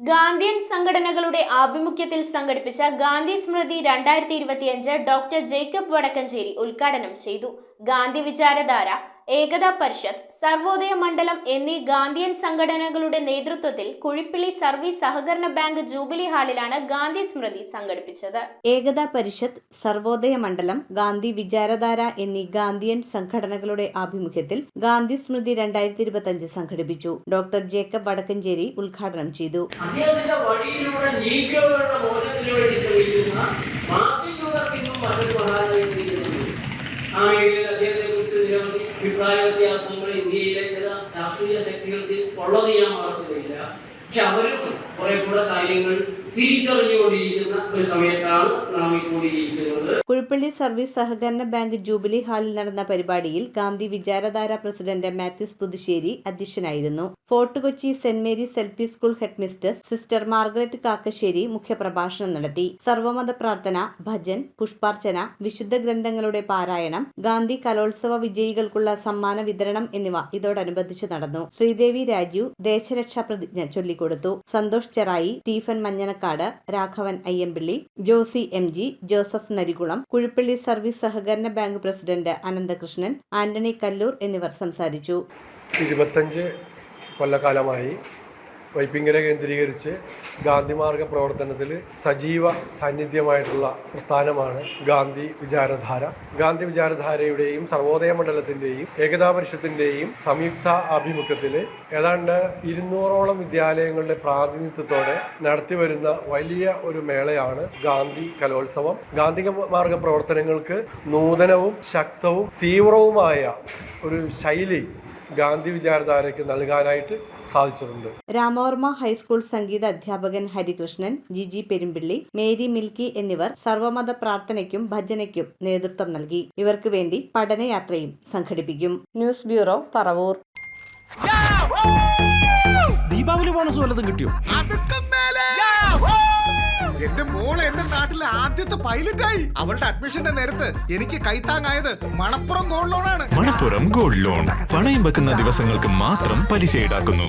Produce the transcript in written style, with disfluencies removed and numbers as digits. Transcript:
ഗാന്ധിയൻ സംഘടനകളുടെ ആഭിമുഖ്യത്തിൽ സംഘടിപ്പിച്ച ഗാന്ധി സ്മൃതി 2025 ഡോക്ടർ ജേക്കബ് വടക്കഞ്ചേരി ഉദ്ഘാടനം ചെയ്തു. ഗാന്ധി വിചാരധാര, ഏകതാ പരിഷത്ത്, സർവോദയ മണ്ഡലം എന്നീ ഗാന്ധിയൻ സംഘടനകളുടെ നേതൃത്വത്തിൽ കുഴിപ്പിള്ളി സർവീസ് സഹകരണ ബാങ്ക് ജൂബിലി ഹാളിലാണ് ഗാന്ധി സ്മൃതി സംഘടിപ്പിച്ചത്. ഏകതാ പരിഷത്ത്, സർവോദയ മണ്ഡലം, ഗാന്ധി വിചാരധാര എന്നീ ഗാന്ധിയൻ സംഘടനകളുടെ ആഭിമുഖ്യത്തിൽ ഗാന്ധി സ്മൃതി 2025 സംഘടിപ്പിച്ചു. ഡോക്ടർ ജേക്കബ് വടക്കഞ്ചേരി ഉദ്ഘാടനം ചെയ്തു. അഭിപ്രായ വ്യത്യാസങ്ങൾ ഇന്ത്യയിലെ ചില രാഷ്ട്രീയ ശക്തികൾക്ക് ഉള്ളത് ഞാൻ മറക്കുന്നില്ല. പക്ഷെ അവരും കുറെ കൂടെ കാര്യങ്ങൾ തിരിച്ചറിഞ്ഞുകൊണ്ടിരിക്കുന്ന ഒരു സമയത്താണ് നാം ഈ കൂടിയിരിക്കുന്നത്. കുഴിപ്പള്ളി സർവീസ് സഹകരണ ബാങ്ക് ജൂബിലി ഹാളിൽ നടന്ന പരിപാടിയിൽ ഗാന്ധി വിചാരധാര പ്രസിഡന്റ് മാത്യൂസ് പുതുശ്ശേരി അധ്യക്ഷനായിരുന്നു. Fort Kochi saint Mary's LP. School ഹെഡ്മിസ്റ്റർ sister Margaret Kakkassery മുഖ്യപ്രഭാഷണം നടത്തി. സർവമത പ്രാർത്ഥന, ഭജൻ, പുഷ്പാർച്ചന, വിശുദ്ധ ഗ്രന്ഥങ്ങളുടെ പാരായണം, ഗാന്ധി കലോത്സവ വിജയികൾക്കുള്ള സമ്മാന വിതരണം എന്നിവ ഇതോടനുബന്ധിച്ച് നടന്നു. ശ്രീദേവി രാജീവ് ദേശരക്ഷാ പ്രതിജ്ഞ ചൊല്ലിക്കൊടുത്തു. Santhosh Cherai, Stephen Manjanakkad, Raghavan Ayyampilly, Josy M G, Joseph Narikulam, Kuzhippilly service സഹകരണ bank president Ananthakrishnan, Antony Kalloor എന്നിവർ സംസാരിച്ചു. 25 കൊല്ലക്കാലമായി വൈപ്പിങ്കര കേന്ദ്രീകരിച്ച് ഗാന്ധിമാർഗ പ്രവർത്തനത്തിൽ സജീവ സാന്നിധ്യമായിട്ടുള്ള പ്രസ്ഥാനമാണ് ഗാന്ധി വിചാരധാര. ഗാന്ധി വിചാരധാരയുടെയും സർവോദയ മണ്ഡലത്തിൻ്റെയും ഏകതാ പരിഷത്തിൻ്റെയും സംയുക്ത ആഭിമുഖ്യത്തിൽ ഏതാണ്ട് 200ഓളം വിദ്യാലയങ്ങളുടെ പ്രാതിനിധ്യത്തോടെ നടത്തിവരുന്ന വലിയ ഒരു മേളയാണ് ഗാന്ധി കലോത്സവം. ഗാന്ധി മാർഗ പ്രവർത്തനങ്ങൾക്ക് നൂതനവും ശക്തവും തീവ്രവുമായ ഒരു ശൈലി ഗാന്ധി വിചാരധാരയ്ക്ക് നൽകാനായിട്ട് സാധിച്ചിട്ടുണ്ട്. രാമവർമ്മ ഹൈസ്കൂൾ സംഗീത അധ്യാപകൻ ഹരികൃഷ്ണൻ, ജിജി പെരുമ്പിള്ളി, മേരി മിൽക്കി എന്നിവർ സർവമത പ്രാർത്ഥനയ്ക്കും ഭജനയ്ക്കും നേതൃത്വം നൽകി. ഇവർക്ക് വേണ്ടി പഠനയാത്രയും സംഘടിപ്പിക്കും. News bureau, Paravur. Deepavali bonus വല്ലതും കിട്ടിയോ? എന്റെ മോള് എന്റെ നാട്ടിലെ ആദ്യത്തെ പൈലറ്റായി. അവളുടെ അഡ്മിഷന്റെ നേരത്ത് എനിക്ക് കൈത്താങ്ങായത് മണപ്പുറം ഗോൾഡ് ലോണാണ്. മണപ്പുറം ഗോൾഡ് ലോൺ പണയം വെക്കുന്ന ദിവസങ്ങൾക്ക് മാത്രം പലിശ ഈടാക്കുന്നു.